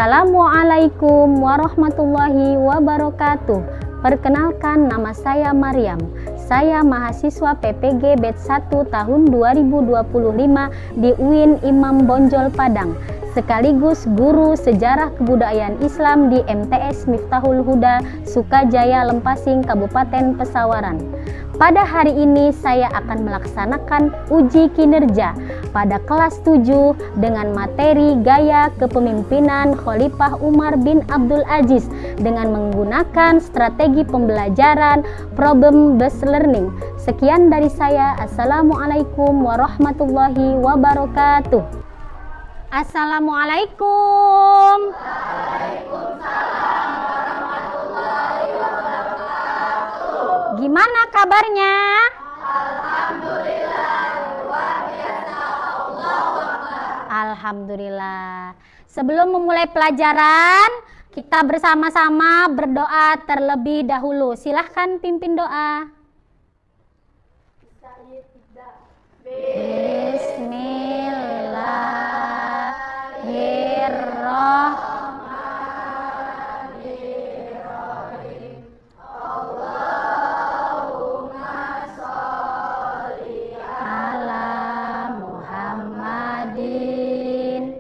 Assalamualaikum warahmatullahi wabarakatuh. Perkenalkan, nama saya Maryam. Saya mahasiswa PPG Batch 1 tahun 2025 di UIN Imam Bonjol Padang, sekaligus guru sejarah kebudayaan Islam di MTS Miftahul Huda, Sukajaya, Lempasing, Kabupaten Pesawaran. Pada hari ini saya akan melaksanakan uji kinerja pada kelas 7 dengan materi gaya kepemimpinan Khalifah Umar bin Abdul Aziz dengan menggunakan strategi pembelajaran problem-based learning. Sekian dari saya. Assalamualaikum warahmatullahi wabarakatuh. Assalamualaikum. Waalaikumsalam warahmatullahi wabarakatuh. Gimana kabarnya? Alhamdulillah, luar biasa. Allahu Akbar. Alhamdulillah. Sebelum memulai pelajaran, kita bersama-sama berdoa terlebih dahulu. Silahkan pimpin doa. Bismillahirrahmanirrahim. Allahumma sholli ala Muhammadin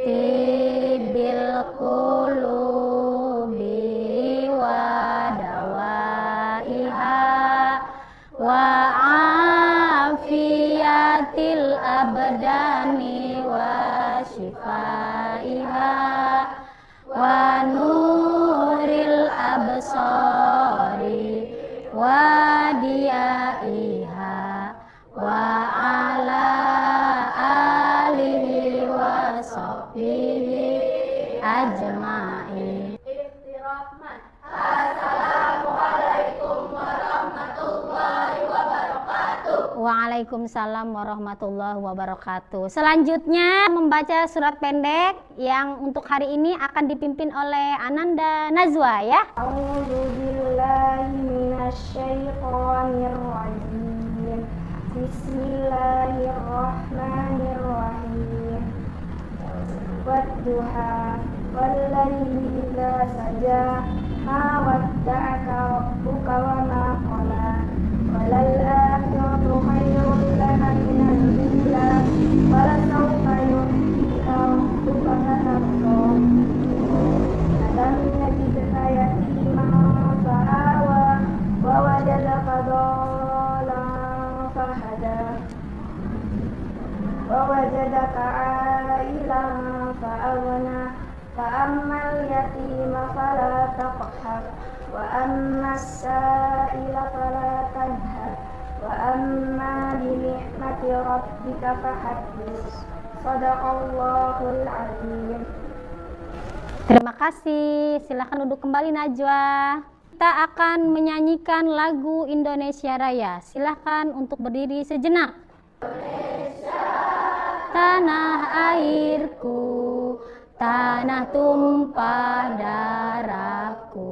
tibil qulubi wa dawaiha wa afiyatil abdani wa shifaiha wa nuril absari wa diyaiha wa ala alihi wa sahbihi ajma'in. Assalamualaikum warahmatullahi wabarakatuh. Waalaikumsalam warahmatullahi wabarakatuh. Selanjutnya membaca surat pendek yang untuk hari ini akan dipimpin oleh Ananda Nazwa ya. A'udzubillahi minasyaitonirrajim. Bismillahirrahmanirrahim. Wadduha wallaili idza saja ma wadda'aka rabbuka wa ma qala walal akhiratu khairun laka minal ula walasawfa yu'tika rabbuka fatarda alam yajidka yatiman fa'awa wa wajadaka dhalan fahada wa wajadaka ailan fa'aghna fa'ammal yatima fala taqhar wa ammas sa'ila fala tanhar wa amma bi ni'mati rabbika fahaddits. Shadaqallahul azim. Terima kasih. Silakan duduk kembali Najwa. Kita akan menyanyikan lagu Indonesia Raya. Silakan untuk berdiri sejenak. Indonesia, tanah airku, tanah tumpah darahku.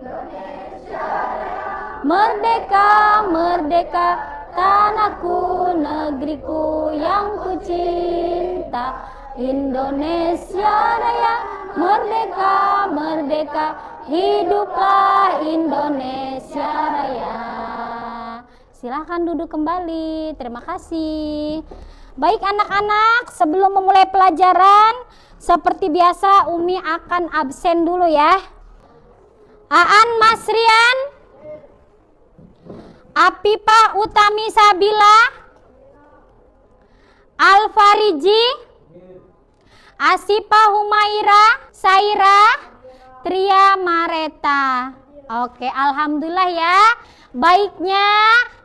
Indonesia Raya. Merdeka, merdeka, tanahku, negeriku yang ku cinta. Indonesia Raya, merdeka, merdeka, hiduplah Indonesia Raya. Silahkan duduk kembali. Terima kasih. Baik anak-anak, sebelum memulai pelajaran, seperti biasa Umi akan absen dulu ya. Aan Masrian, Apipah Utami Sabila, Alfariji, Asipah Humaira, Saira, Tria Mareta. Oke, alhamdulillah ya. Baiknya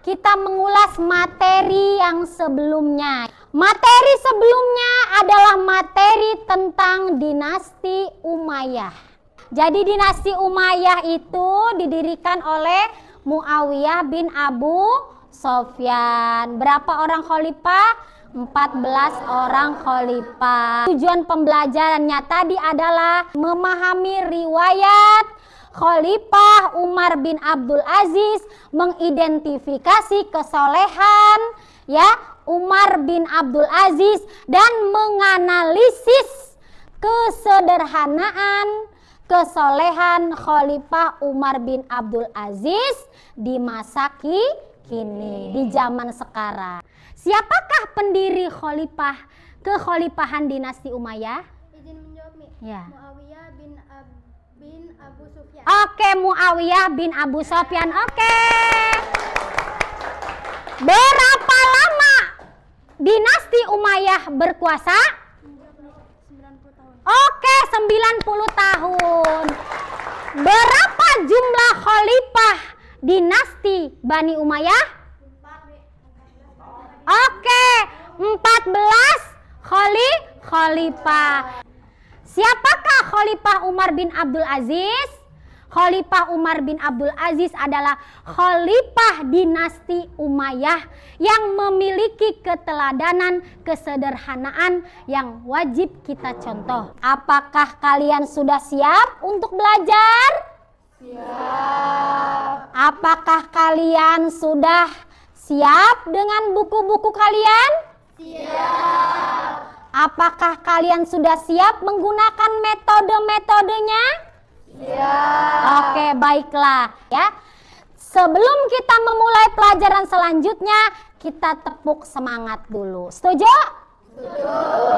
kita mengulas materi yang sebelumnya. Materi sebelumnya adalah materi tentang dinasti Umayyah. Jadi dinasti Umayyah itu didirikan oleh Muawiyah bin Abu Sofyan. Berapa orang khalifah? 14 orang khalifah. Tujuan pembelajarannya tadi adalah memahami riwayat Khalifah Umar bin Abdul Aziz, mengidentifikasi kesolehan ya Umar bin Abdul Aziz dan menganalisis kesederhanaan, kesolehan Khalifah Umar bin Abdul Aziz di masa kini, di zaman sekarang. Siapakah pendiri kekhalifahan dinasti Umayyah? Izin menjawab, Mi. Ya. Muawiyah bin Abu Sufyan. Oke, Muawiyah bin Abu Sufyan. Oke. Berapa lama dinasti Umayyah berkuasa? 90 tahun. Oke, 90 tahun. Berapa jumlah khalifah dinasti Bani Umayyah? Oke, 14 khalifah. Siapakah Khalifah Umar bin Abdul Aziz? Khalifah Umar bin Abdul Aziz adalah khalifah dinasti Umayyah yang memiliki keteladanan, kesederhanaan yang wajib kita contoh. Apakah kalian sudah siap untuk belajar? Siap. Apakah kalian sudah siap dengan buku-buku kalian? Siap. Apakah kalian sudah siap menggunakan metode-metodenya? Siap. Oke, baiklah ya. Sebelum kita memulai pelajaran selanjutnya, kita tepuk semangat dulu. Setuju? Setuju.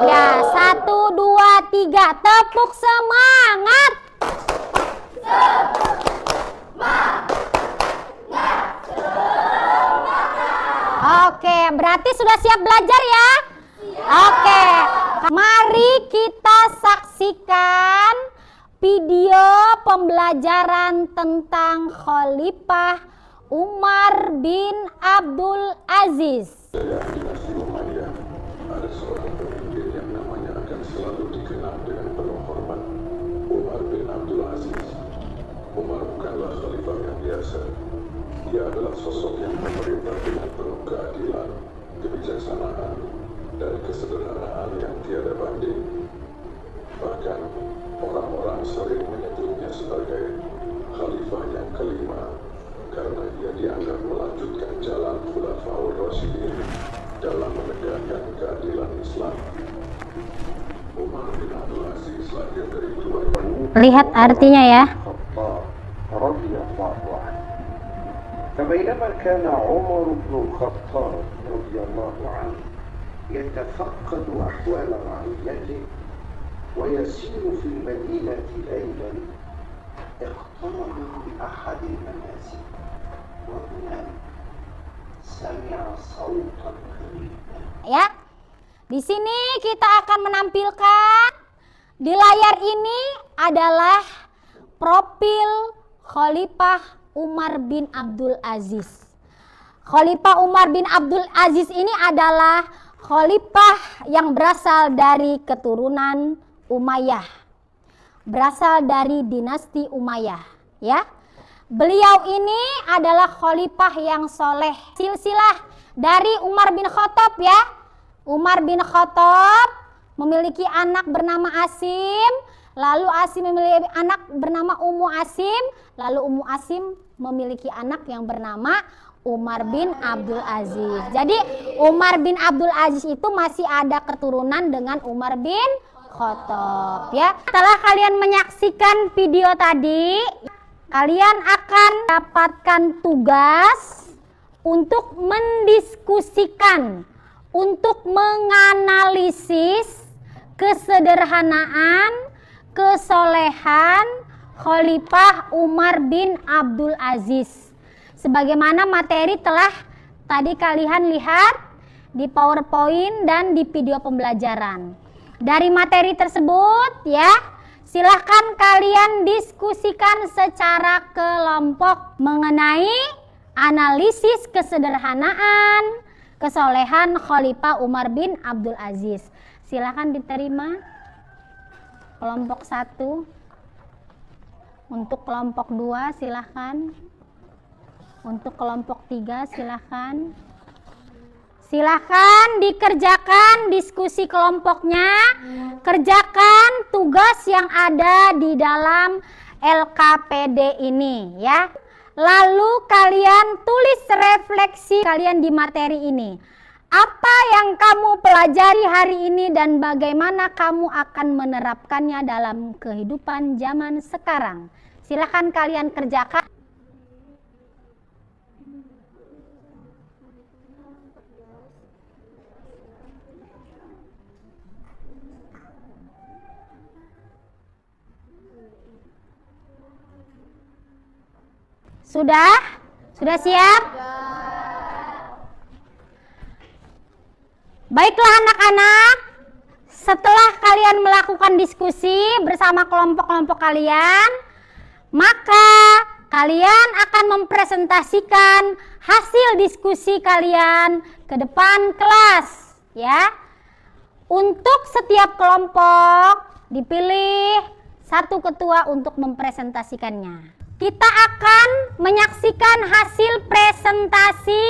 Ya, 1, 2, 3, tepuk semangat. Oke, berarti sudah siap belajar ya? Oke, mari kita saksikan video pembelajaran tentang Khalifah Umar bin Abdul Aziz. Dinasti Umayyah ada seorang pemimpin yang namanya akan selalu dikenal dengan penuh hormat, Umar bin Abdul Aziz. Umar bukanlah khalifah yang biasa. Dia adalah sosok yang memerintah dengan penuh keadilan, kebijaksanaan, dan kesederhanaan yang tiada banding. Bahkan orang-orang sering menyebutnya sebagai khalifah yang kelima karena ia dianggap melanjutkan jalan Khulafaur Rasyidin dalam menegakkan keadilan Islam. Umar bin Abdul Aziz lahir dari keluarga Lihat artinya ya. رضي الله عنه. فبينما كان عمر بن الخطاب رضي الله عنه يتفقد أحوال رعيته ويسير في المدينة ليلا اقترب بأحد المنازل وهنا سمع صوتا غريبا. Ya. Di sini kita akan menampilkan di layar ini adalah profil Khalifah Umar bin Abdul Aziz. Khalifah Umar bin Abdul Aziz ini adalah khalifah yang berasal dari keturunan Umayyah. Berasal dari dinasti Umayyah, ya. Beliau ini adalah khalifah yang soleh. Silsilah dari Umar bin Khattab ya. Umar bin Khattab memiliki anak bernama Asim. Lalu Asim memiliki anak bernama Ummu Asim. Lalu Ummu Asim memiliki anak yang bernama Umar bin Abdul Aziz. Jadi Umar bin Abdul Aziz itu masih ada keturunan dengan Umar bin Khattab ya. Setelah kalian menyaksikan video tadi, kalian akan dapatkan tugas untuk mendiskusikan, untuk menganalisis kesederhanaan, kesolehan Khalifah Umar bin Abdul Aziz. Sebagaimana materi telah tadi kalian lihat di PowerPoint dan di video pembelajaran. Dari materi tersebut ya, silahkan kalian diskusikan secara kelompok mengenai analisis kesederhanaan, kesolehan Khalifah Umar bin Abdul Aziz. Silahkan diterima kelompok 1. Untuk kelompok 2 silahkan. Untuk kelompok 3 silahkan. Silahkan dikerjakan diskusi kelompoknya. Kerjakan tugas yang ada di dalam LKPD ini ya. Lalu kalian tulis refleksi kalian di materi ini. Apa yang kamu pelajari hari ini dan bagaimana kamu akan menerapkannya dalam kehidupan zaman sekarang? Silahkan kalian kerjakan. Sudah? Sudah siap? Baiklah anak-anak, setelah kalian melakukan diskusi bersama kelompok-kelompok kalian, maka kalian akan mempresentasikan hasil diskusi kalian ke depan kelas, ya. Untuk setiap kelompok dipilih satu ketua untuk mempresentasikannya. Kita akan menyaksikan hasil presentasi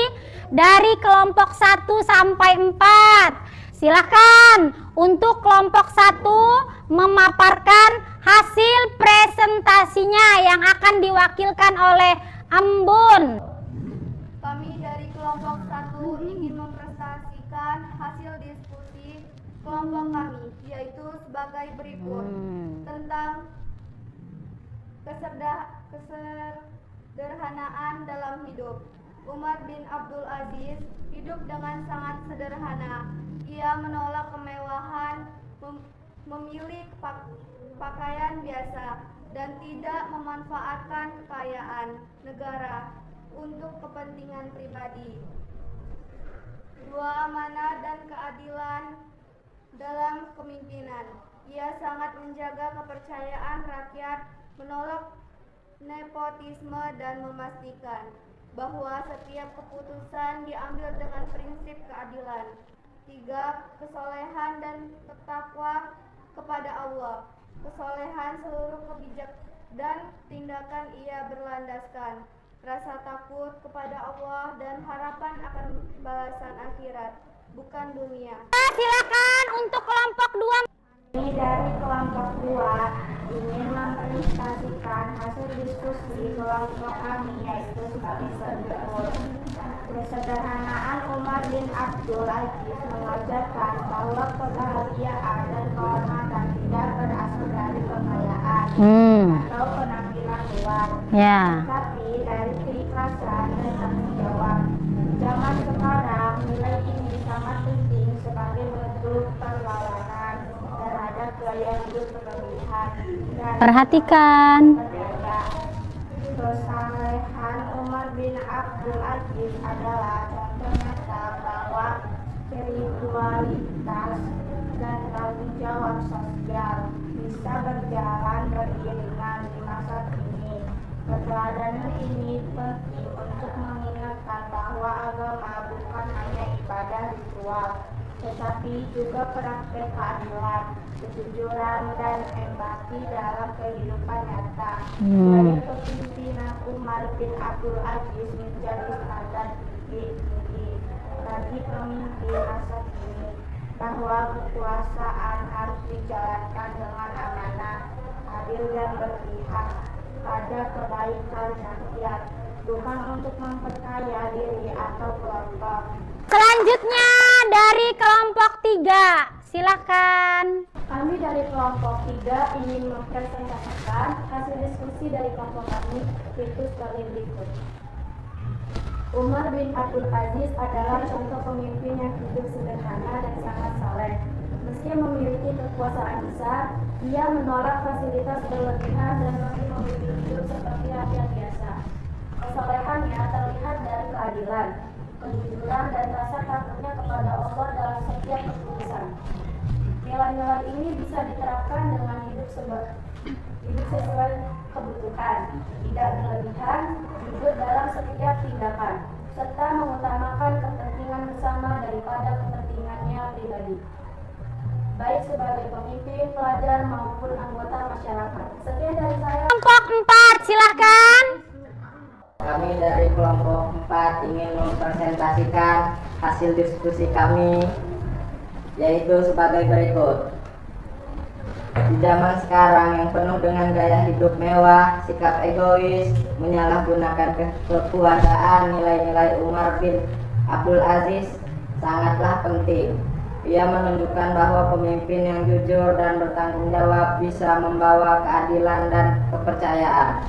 dari kelompok 1 sampai 4. Silakan untuk kelompok 1 memaparkan hasil presentasinya yang akan diwakilkan oleh Ambun. Kami dari kelompok 1 ingin mempresentasikan hasil diskusi kelompok kami, yaitu sebagai berikut. Tentang kesederhanaan dalam hidup. Umar bin Abdul Aziz hidup dengan sangat sederhana. Ia menolak kemewahan, memilih pakaian biasa, dan tidak memanfaatkan kekayaan negara untuk kepentingan pribadi. 2. Amanah dan keadilan dalam kepemimpinan. Ia sangat menjaga kepercayaan rakyat, menolak nepotisme, dan memastikan bahwa setiap keputusan diambil dengan prinsip keadilan. 3. Kesolehan dan takwa kepada Allah. Kesolehan seluruh kebijakan dan tindakan ia berlandaskan rasa takut kepada Allah dan harapan akan balasan akhirat, bukan dunia. Silakan untuk kelompok 2. Kami dari kelompok 2 ingin mempresentasikan hasil diskusi kelompok kami, yaitu sebagai berikut. Kesederhanaan Umar bin Abdul Aziz mengajarkan bahwa kebahagiaan dan kehormatan tidak berasal dari kekayaan atau penampilan luar, tapi dari keikhlasan dan tanggung jawab. Zaman sekarang nilai ini sangat penting sebagai bentuk perlawanan terhadap gaya hidup berlebihan dan Perhatikan. Kesalehan Umar bin Abdul Aziz adalah contoh nyata bahwa spiritualitas dan tanggung jawab sosial bisa berjalan beriringan di masa kini. Keteladanan ini penting untuk mengingatkan bahwa agama bukan hanya ibadah ritual, tetapi juga praktek keadilan, kejujuran, dan empati dalam kehidupan nyata. Dari kepemimpinan Umar bin Abdul Aziz menjadi standar tinggi bagi pemimpin masa kini, bahwa kekuasaan harus dijalankan dengan amanah, adil, dan berpihak pada kebaikan rakyat, bukan untuk memperkaya diri atau kelompok. Selanjutnya dari kelompok 3. Silakan. Kami dari kelompok 3 ingin mempresentasikan hasil diskusi dari kelompok kami, yaitu sebagai berikut. Umar bin Abdul Aziz adalah contoh pemimpin yang hidup sederhana dan sangat saleh. Meski memiliki kekuasaan besar, ia menolak fasilitas berlebihan dan masih memiliki hidup seperti rakyat biasa. Kesolehannya terlihat dari keadilan, kejujuran, dan rasa takutnya kepada Allah dalam setiap keputusan. Nilai-nilai ini bisa diterapkan dengan hidup sesuai kebutuhan, tidak berlebihan, jujur dalam setiap tindakan, serta mengutamakan kepentingan bersama daripada kepentingannya pribadi, baik sebagai pemimpin, pelajar, maupun anggota masyarakat. Sekian dari saya. Kelompok 4, silakan. Kami dari kelompok 4 ingin mempresentasikan hasil diskusi kami, yaitu sebagai berikut. Di zaman sekarang yang penuh dengan gaya hidup mewah, sikap egois, menyalahgunakan kekuasaan, nilai-nilai Umar bin Abdul Aziz sangatlah penting. Ia menunjukkan bahwa pemimpin yang jujur dan bertanggung jawab bisa membawa keadilan dan kepercayaan.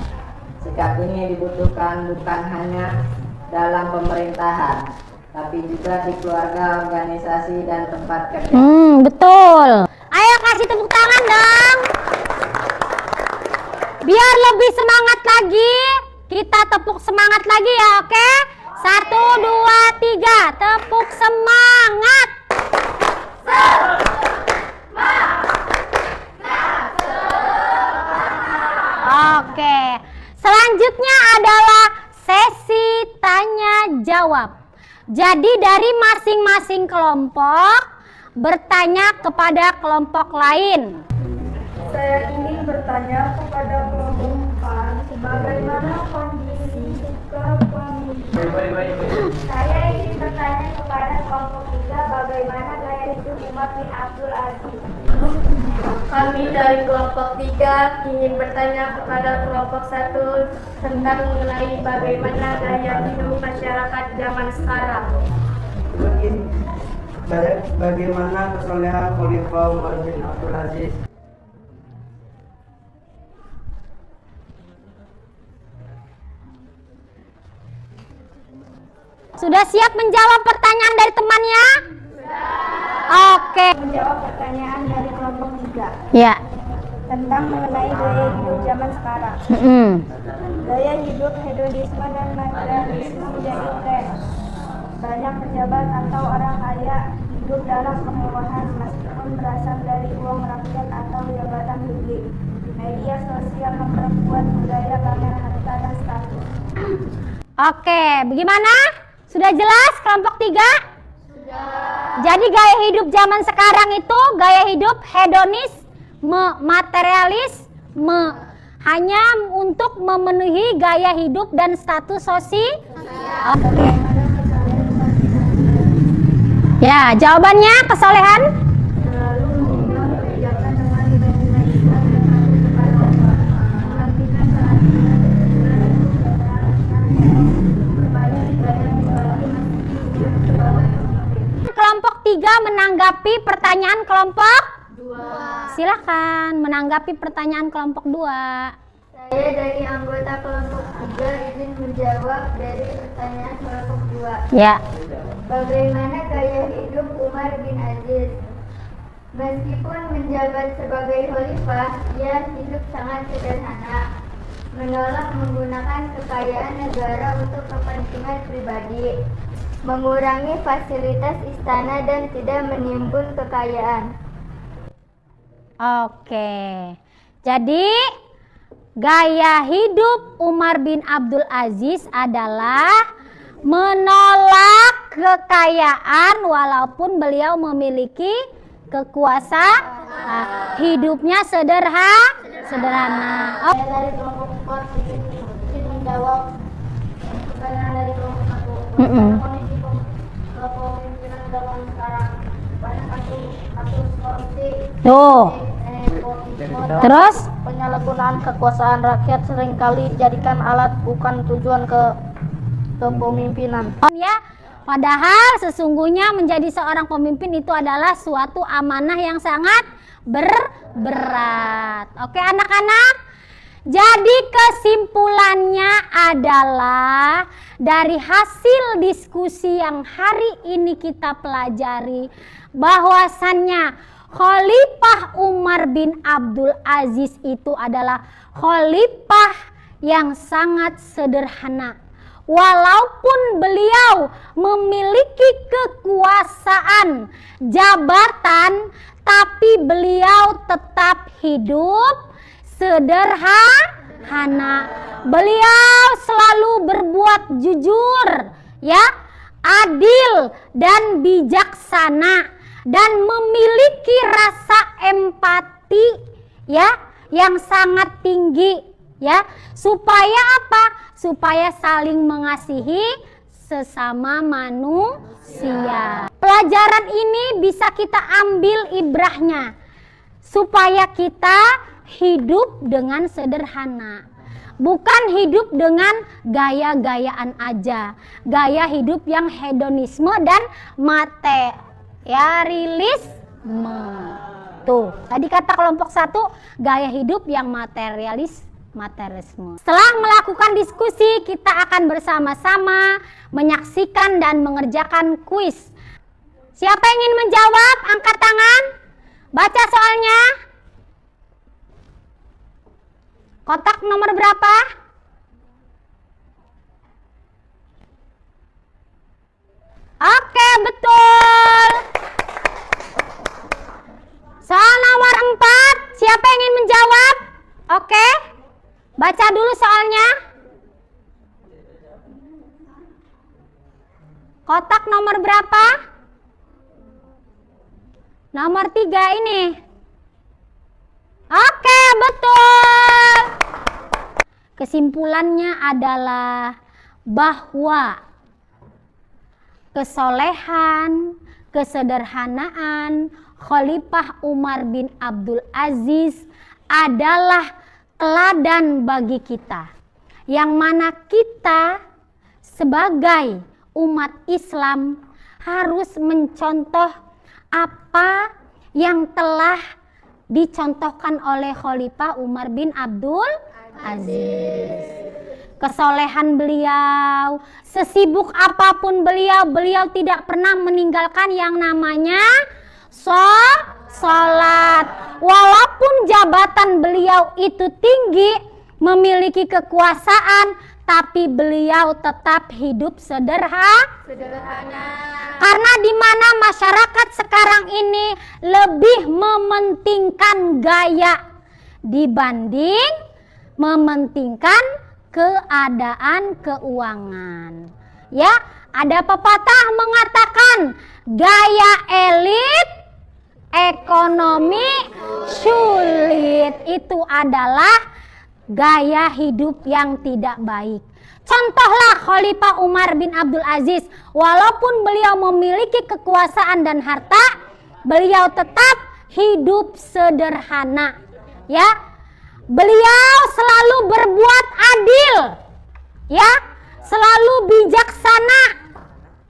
Sikap ini dibutuhkan bukan hanya dalam pemerintahan, tapi juga di keluarga, organisasi, dan tempat kerja. Betul. Ayo kasih tepuk tangan dong. Biar lebih semangat lagi, kita tepuk semangat lagi ya, oke? 1, 2, 3, tepuk semangat. Oke, selanjutnya adalah sesi tanya jawab. Jadi dari masing-masing kelompok bertanya kepada kelompok lain. Saya ingin bertanya kepada kelompok 4, bagaimana kondisi kepemimpinan? Saya ingin bertanya kepada kelompok 3, bagaimana gaya hidup Umar bin Abdul Aziz? Kami dari kelompok 3 ingin bertanya kepada kelompok 1 tentang mengenai bagaimana gaya hidup masyarakat zaman sekarang. Bagaimana kesolehan Khalifah Umar bin Abdul Aziz? Sudah siap menjawab pertanyaan dari temannya? Oke. Menjawab pertanyaan dari kelompok 3 Ya. tentang mengenai gaya hidup zaman sekarang. Gaya hidup hedonisme dan materialisme menjadi tren. Banyak pejabat atau orang kaya hidup dalam kemewahan meskipun berasal dari uang rakyat atau jabatan publik. Media sosial memperkuat budaya pamer harta dan status. Oke, bagaimana? Sudah jelas kelompok 3? Jadi gaya hidup zaman sekarang itu gaya hidup hedonis, materialis, hanya untuk memenuhi gaya hidup dan status sosial. Oke. Ya, jawabannya kesolehan. Kelompok 3 menanggapi pertanyaan kelompok 2. Silakan menanggapi pertanyaan kelompok 2. Saya dari anggota kelompok 3 izin menjawab dari pertanyaan kelompok 2. Ya. Bagaimana gaya hidup Umar bin Aziz? Meskipun menjabat sebagai khalifah, ia hidup sangat sederhana, menolak menggunakan kekayaan negara untuk kepentingan pribadi, mengurangi fasilitas istana dan tidak menimbun kekayaan. Oke. Jadi gaya hidup Umar bin Abdul Aziz adalah menolak kekayaan walaupun beliau memiliki kekuasaan. Hidupnya sederhana. Saya dari kelompok 4 ingin menjawab pertanyaan dari kelompok 1. Kondisi kepemimpinan zaman sekarang banyak kasus korupsi. Tuh. Terus Penyalahgunaan kekuasaan rakyat seringkali dijadikan alat bukan tujuan kepemimpinan. ya, padahal sesungguhnya menjadi seorang pemimpin itu adalah suatu amanah yang sangat berat. Oke anak-anak. Jadi kesimpulannya adalah dari hasil diskusi yang hari ini kita pelajari bahwasannya Khalifah Umar bin Abdul Aziz itu adalah khalifah yang sangat sederhana. Walaupun beliau memiliki kekuasaan, jabatan, tapi beliau tetap hidup sederhana. Beliau selalu berbuat jujur, ya, adil dan bijaksana, dan memiliki rasa empati, ya, yang sangat tinggi, ya. Supaya apa? Supaya saling mengasihi sesama manusia. Pelajaran ini bisa kita ambil ibrahnya supaya kita hidup dengan sederhana. bukan hidup dengan gaya-gayaan aja, gaya hidup yang hedonisme dan materialisme. Tuh, tadi kata kelompok 1, gaya hidup yang materialisme. Setelah melakukan diskusi, kita akan bersama-sama menyaksikan dan mengerjakan kuis. Siapa yang ingin menjawab? Angkat tangan. Baca soalnya. Kotak nomor berapa? Oke, betul. Soal nomor 4, siapa yang ingin menjawab? Oke, baca dulu soalnya. Kotak nomor berapa? Nomor 3 ini. Oke, betul. Kesimpulannya adalah bahwa kesolehan, kesederhanaan Khalifah Umar bin Abdul Aziz adalah teladan bagi kita, yang mana kita sebagai umat Islam harus mencontoh apa yang telah dicontohkan oleh Khalifah Umar bin Abdul Aziz. Kesolehan beliau, sesibuk apapun beliau tidak pernah meninggalkan yang namanya sholat. Walaupun jabatan beliau itu tinggi, memiliki kekuasaan, tapi beliau tetap hidup sederhana. Karena di mana masyarakat sekarang ini lebih mementingkan gaya dibanding mementingkan keadaan keuangan. Ya, ada pepatah mengatakan gaya elit, ekonomi sulit. Itu adalah gaya hidup yang tidak baik. Contohlah Khalifah Umar bin Abdul Aziz, walaupun beliau memiliki kekuasaan dan harta, beliau tetap hidup sederhana. Ya, beliau selalu berbuat adil, ya, selalu bijaksana,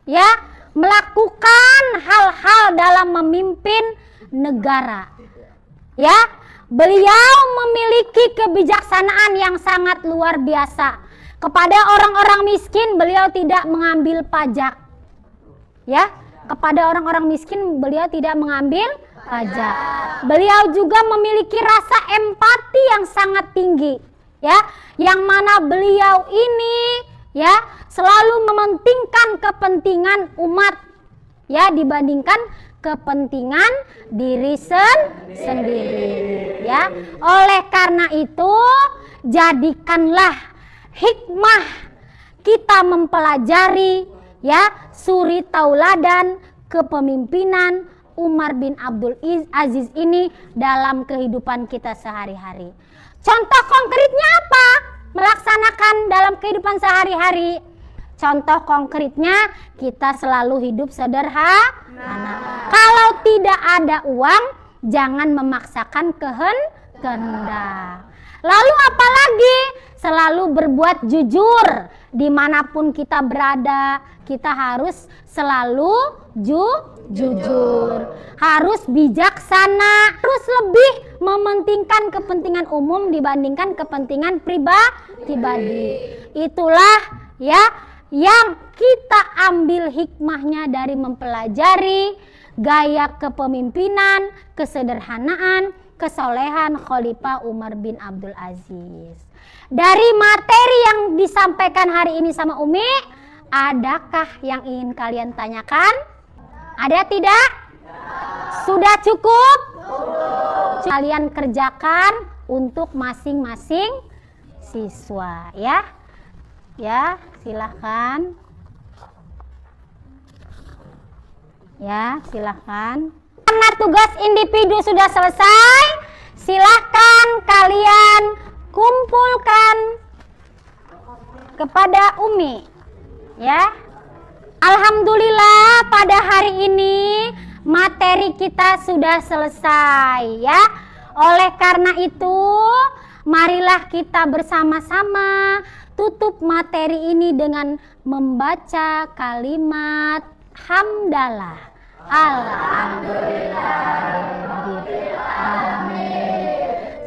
ya, melakukan hal-hal dalam memimpin negara. Ya, beliau memiliki kebijaksanaan yang sangat luar biasa. Kepada orang-orang miskin beliau tidak mengambil pajak. Ya, kepada orang-orang miskin beliau tidak mengambil pajak. Beliau juga memiliki rasa empati yang sangat tinggi, ya, yang mana beliau ini, ya, selalu mementingkan kepentingan umat, ya, dibandingkan kepentingan diri sendiri, ya. Oleh karena itu, jadikanlah hikmah kita mempelajari, ya, suri tauladan kepemimpinan Umar bin Abdul Aziz ini dalam kehidupan kita sehari-hari. Contoh konkretnya apa? Melaksanakan dalam kehidupan sehari-hari. Contoh konkretnya, kita selalu hidup sederhana. Kalau tidak ada uang, jangan memaksakan kehendak. Lalu apalagi? Selalu berbuat jujur. Dimanapun kita berada, kita harus selalu jujur. Harus bijaksana. Harus lebih mementingkan kepentingan umum dibandingkan kepentingan pribadi. Itulah, ya, yang kita ambil hikmahnya dari mempelajari gaya kepemimpinan, kesederhanaan, kesolehan Khalifah Umar bin Abdul Aziz. Dari materi yang disampaikan hari ini sama Umi, adakah yang ingin kalian tanyakan? Ada tidak? Sudah cukup? Kalian kerjakan untuk masing-masing siswa, ya. Ya, silahkan. Ya, silahkan. Karena tugas individu sudah selesai, silahkan kalian kumpulkan kepada Umi, ya. Alhamdulillah pada hari ini materi kita sudah selesai, ya. Oleh karena itu Marilah kita bersama-sama tutup materi ini dengan membaca kalimat hamdalah.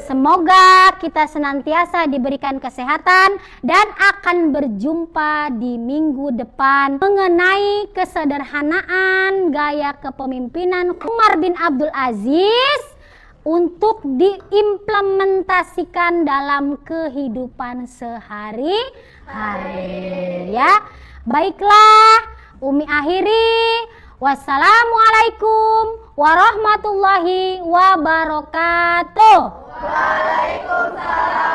Semoga kita senantiasa diberikan kesehatan dan akan berjumpa di minggu depan mengenai kesederhanaan gaya kepemimpinan Umar bin Abdul Aziz untuk diimplementasikan dalam kehidupan sehari-hari, ya. Baiklah, Umi akhiri. Wassalamualaikum warahmatullahi wabarakatuh. Waalaikumsalam.